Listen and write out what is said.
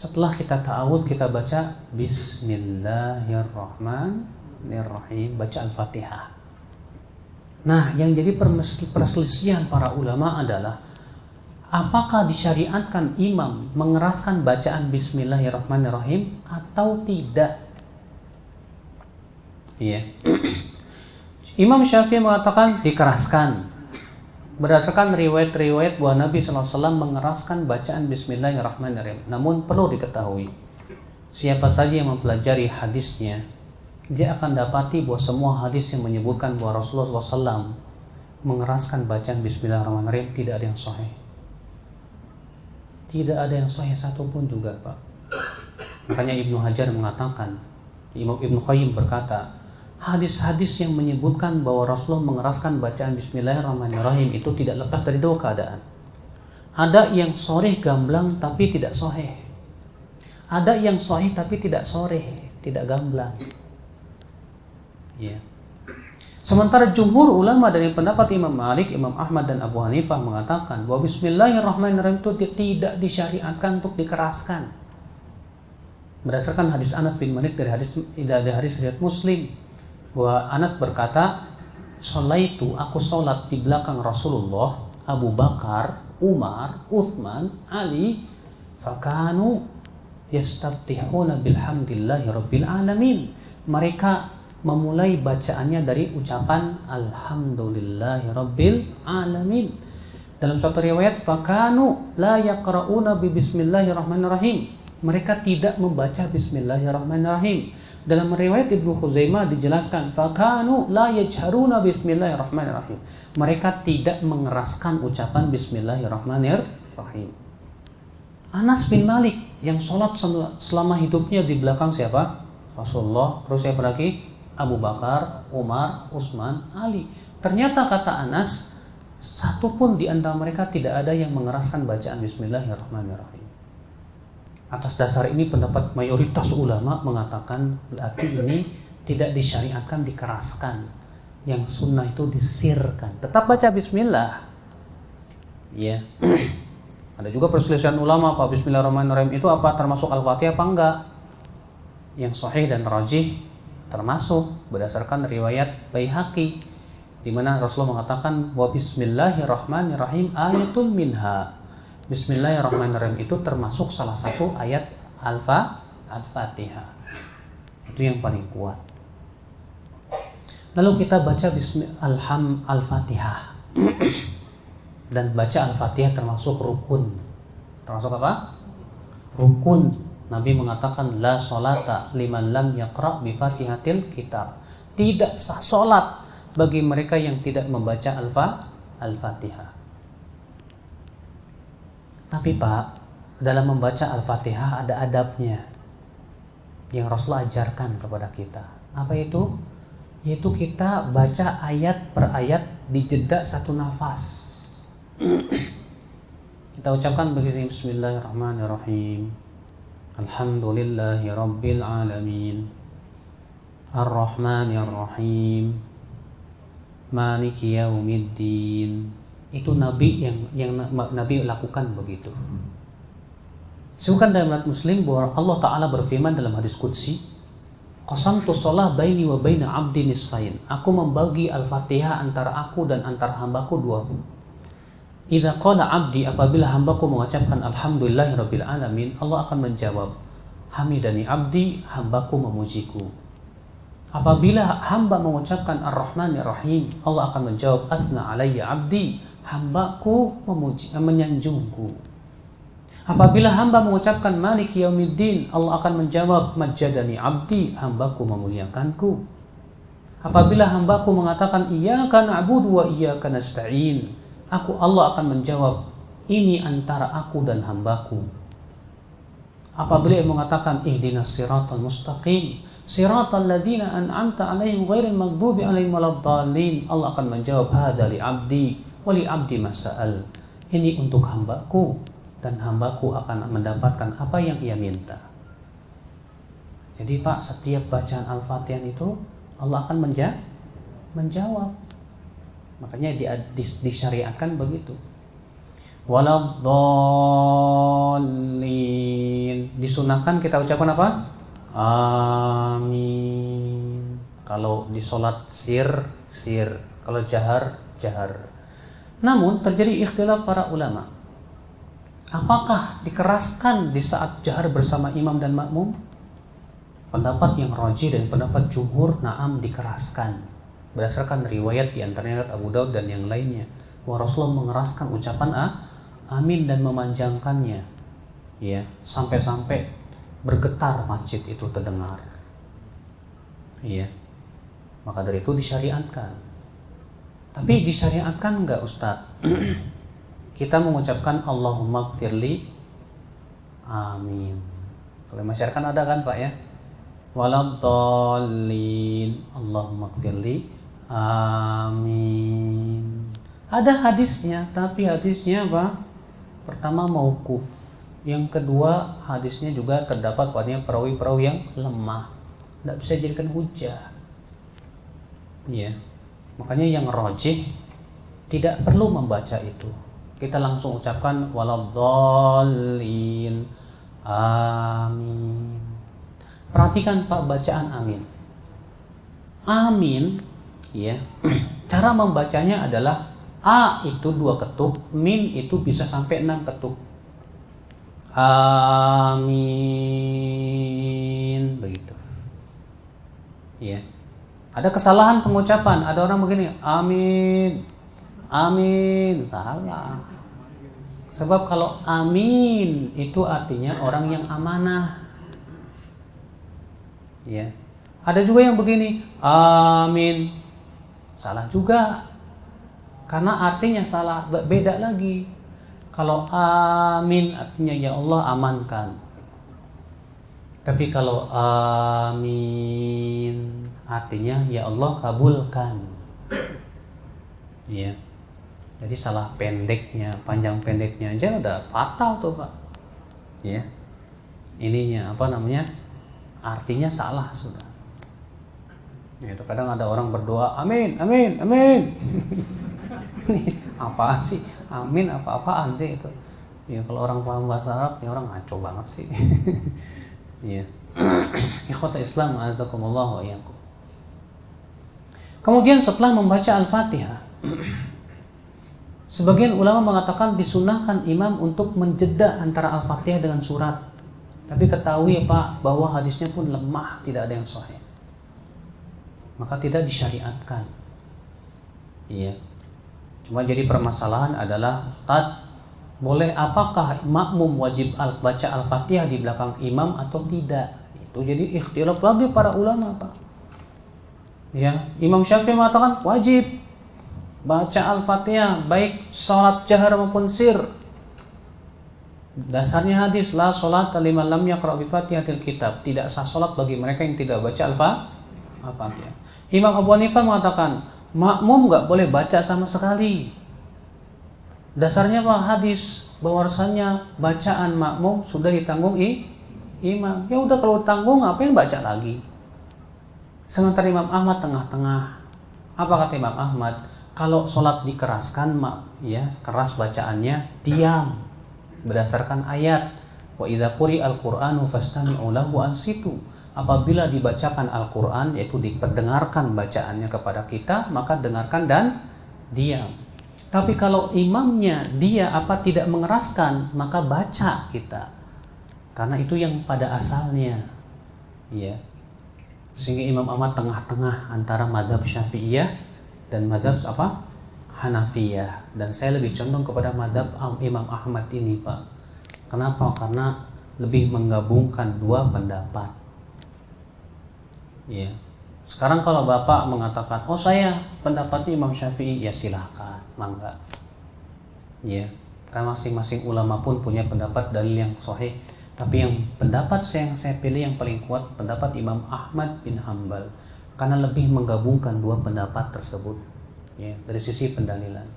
Setelah kita ta'awudz, kita baca Bismillahirrahmanirrahim, baca Al-Fatihah. Nah, yang jadi perselisihan para ulama adalah apakah disyariatkan imam mengeraskan bacaan Bismillahirrahmanirrahim atau tidak? Iya. Imam Syafi'i mengatakan dikeraskan. Berdasarkan riwayat-riwayat bahwa Nabi SAW mengeraskan bacaan Bismillahirrahmanirrahim. Namun perlu diketahui, siapa saja yang mempelajari hadisnya, dia akan dapati bahwa semua hadis yang menyebutkan bahwa Rasulullah SAW mengeraskan bacaan Bismillahirrahmanirrahim tidak ada yang sahih. Tidak ada yang sahih satupun juga, Pak. Makanya Ibnu Hajar mengatakan, Imam Ibnu Qayyim berkata, hadis-hadis yang menyebutkan bahwa Rasulullah mengeraskan bacaan Bismillahirrahmanirrahim itu tidak lepas dari dua keadaan. Ada yang sahih gamblang tapi tidak sahih. Ada yang sahih tapi tidak sahih, tidak gamblang. Ya. Sementara jumhur ulama dari pendapat Imam Malik, Imam Ahmad dan Abu Hanifah mengatakan bahwa Bismillahirrahmanirrahim itu tidak disyariatkan untuk dikeraskan. Berdasarkan hadis Anas bin Malik dari hadis riwayat Muslim, bahwa Anas berkata, aku sholat di belakang Rasulullah, Abu Bakar, Umar, Uthman, Ali, fakanu yastaftihuna bilhamdillahi rabbil alamin. Mereka memulai bacaannya dari ucapan alhamdulillahi rabbil alamin. Dalam suatu riwayat, fakanu la yaqra'una bi bismillahirrahmanirrahim. Mereka tidak membaca bismillahirrahmanirrahim. Dalam riwayat Ibnu Khuzaimah dijelaskan, fakanu la yajharuna bismillahirrahmanirrahim. Mereka tidak mengeraskan ucapan bismillahirrahmanirrahim. Anas bin Malik yang sholat selama hidupnya di belakang siapa? Rasulullah. Terus siapa lagi? Abu Bakar, Umar, Utsman, Ali. Ternyata kata Anas, satu pun di antara mereka tidak ada yang mengeraskan bacaan bismillahirrahmanirrahim. Atas dasar ini pendapat mayoritas ulama mengatakan berarti ini tidak disyariatkan dikeraskan. Yang sunnah itu disirkan. Tetap baca bismillah. Ya. Ada juga perselisihan ulama, apa bismillahirrahmanirrahim itu apa termasuk Al-Fatihah apa enggak? Yang sahih dan rajih termasuk berdasarkan riwayat Baihaqi, di mana Rasulullah mengatakan wa bismillahirrahmanirrahim ayatun minha. Bismillahirrahmanirrahim itu termasuk salah satu ayat Al-Fatihah. Itu yang paling kuat. Lalu kita baca Al-Fatihah. Dan baca Al-Fatihah termasuk rukun. Termasuk apa? Rukun. Nabi mengatakan la sholata liman lam yaqra' bi Fatihatil Kitab. Tidak sah salat bagi mereka yang tidak membaca Al-Fatihah. Tapi Pak, dalam membaca Al-Fatihah ada adabnya yang Rasulullah ajarkan kepada kita. Apa itu? Yaitu kita baca ayat per ayat di jeda satu nafas. Kita ucapkan begini, Bismillahirrahmanirrahim. Alhamdulillahi rabbil alamin. Ar-Rahmanir-Rahim. Maliki yaumiddin. Itu Nabi yang Nabi lakukan begitu. Disebutkan dalam riwayat Muslim bahwa Allah Ta'ala berfirman dalam hadis qudsi, qasamtu shalah baini wa baina 'abdi nisfain. Aku membagi Al-Fatihah antara aku dan antara hambaku dua. Idza qala 'abdi, apabila hambaku mengucapkan alhamdulillahirabbil alamin, Allah akan menjawab, hamidani 'abdi, hambaku memujiku. Apabila hamba mengucapkan ar-Rahmanir-Rahim, Allah akan menjawab, athna alayya 'abdi, hambaku menyanjungku. Apabila hamba mengucapkan maliki yaumiddin, Allah akan menjawab, majjadani 'abdi, hambaku memuliakanku. Apabila hambaku mengatakan iyyaka na'budu wa iyyaka nasta'in, Allah akan menjawab, ini antara aku dan hambaku. Apabila mengatakan ihdinas siratal mustaqim, siratal ladzina an'amta 'alaihim ghairil maghdubi 'alaihim waladdallin, Allah akan menjawab, hadza li 'abdi wa li 'abdi mas'al. Ini untuk hambaku dan hambaku akan mendapatkan apa yang ia minta. Jadi Pak, setiap bacaan Al-Fatihah itu Allah akan menjawab. Makanya disyariatkan begitu. Waladdallin, disunahkan kita ucapkan apa? Amin. Kalau di sholat sir. Kalau jahar. Namun terjadi ikhtilaf para ulama. Apakah dikeraskan di saat jahar bersama imam dan makmum? Pendapat yang rajih dan pendapat jumhur, na'am, dikeraskan. Berdasarkan riwayat di antaranya Abu Daud dan yang lainnya, bahwa Rasulullah mengeraskan ucapan amin dan memanjangkannya, ya, sampai-sampai bergetar masjid itu terdengar. Iya. Maka dari itu disyariatkan. Tapi disyariatkan enggak, Ustaz? Kita mengucapkan Allahumma gfirli amin. Kalau masyarakat ada kan Pak ya? Waladhdallin Allahumma gfirli amin. Ada hadisnya, tapi hadisnya apa? Pertama mauquf. Yang kedua hadisnya juga terdapat padanya perawi-perawi yang lemah. Tidak bisa dijadikan hujah. Ya. Makanya yang rajih tidak perlu membaca itu. Kita langsung ucapkan waladhdallin amin. Perhatikan Pak bacaan amin. Amin, ya. Cara membacanya adalah A itu 2 ketuk, min itu bisa sampai 6 ketuk. Amin, begitu. Ya. Ada kesalahan pengucapan, ada orang begini, amin. Amin, salah. Sebab kalau amin itu artinya orang yang amanah. Ya. Ada juga yang begini, amin. Salah juga. Karena artinya salah, beda lagi. Kalau amin artinya ya Allah amankan. Tapi kalau amin artinya ya Allah kabulkan. Ya. Jadi salah pendeknya, panjang pendeknya aja udah fatal tuh Pak. Ya. Ininya apa namanya? Artinya salah sudah. Itu kadang ada orang berdoa, amin, amin, amin. Apaan sih? Amin apa-apaan sih itu? Ya kalau orang paham bahasa Arab, ya orang ngaco banget sih. Iya. Ikhwata Islam, azakumullah wa iyyakum. Kemudian setelah membaca Al-Fatihah, sebagian ulama mengatakan disunahkan imam untuk menjeda antara Al-Fatihah dengan surat. Tapi ketahui Pak bahwa hadisnya pun lemah, tidak ada yang sahih. Maka tidak disyariatkan. Iya. Cuma jadi permasalahan adalah Ustaz, boleh apakah makmum wajib baca Al-Fatihah di belakang imam atau tidak? Itu jadi ikhtilaf lagi para ulama Pak. Ya, Imam Syafi'i mengatakan wajib baca Al-Fatihah baik salat jahar maupun sir. Dasarnya hadis la salat liman lam yaqra bi Fatihatil kitab. Tidak sah salat bagi mereka yang tidak baca Al-Fatihah. Imam Abu Hanifah mengatakan makmum enggak boleh baca sama sekali. Dasarnya apa? Hadis bahwasanya bacaan makmum sudah ditanggung imam. Ya udah kalau tanggung ngapain baca lagi? Sementara Imam Ahmad tengah-tengah. Apa kata Imam Ahmad? Kalau sholat dikeraskan, ya keras bacaannya, diam. Berdasarkan ayat, wa idza quri'al Qur'anu fastami'u lahu ansitu. Apabila dibacakan Al-Qur'an, yaitu diperdengarkan bacaannya kepada kita, maka dengarkan dan diam. Tapi kalau imamnya dia tidak mengeraskan, maka baca kita. Karena itu yang pada asalnya. Ya. Sehingga Imam Ahmad tengah-tengah antara madhab Syafi'iyah dan madhab Hanafiyah. Dan saya lebih condong kepada madhab Imam Ahmad ini Pak. Kenapa? Karena lebih menggabungkan dua pendapat. Ya. Sekarang kalau Bapak mengatakan, oh saya pendapatnya Imam Syafi'i, ya silakan, mangga. Ya, kan masing-masing ulama pun punya pendapat dalil yang sahih. Tapi yang pendapat yang saya pilih yang paling kuat pendapat Imam Ahmad bin Hanbal, karena lebih menggabungkan dua pendapat tersebut, ya, dari sisi pendalilan.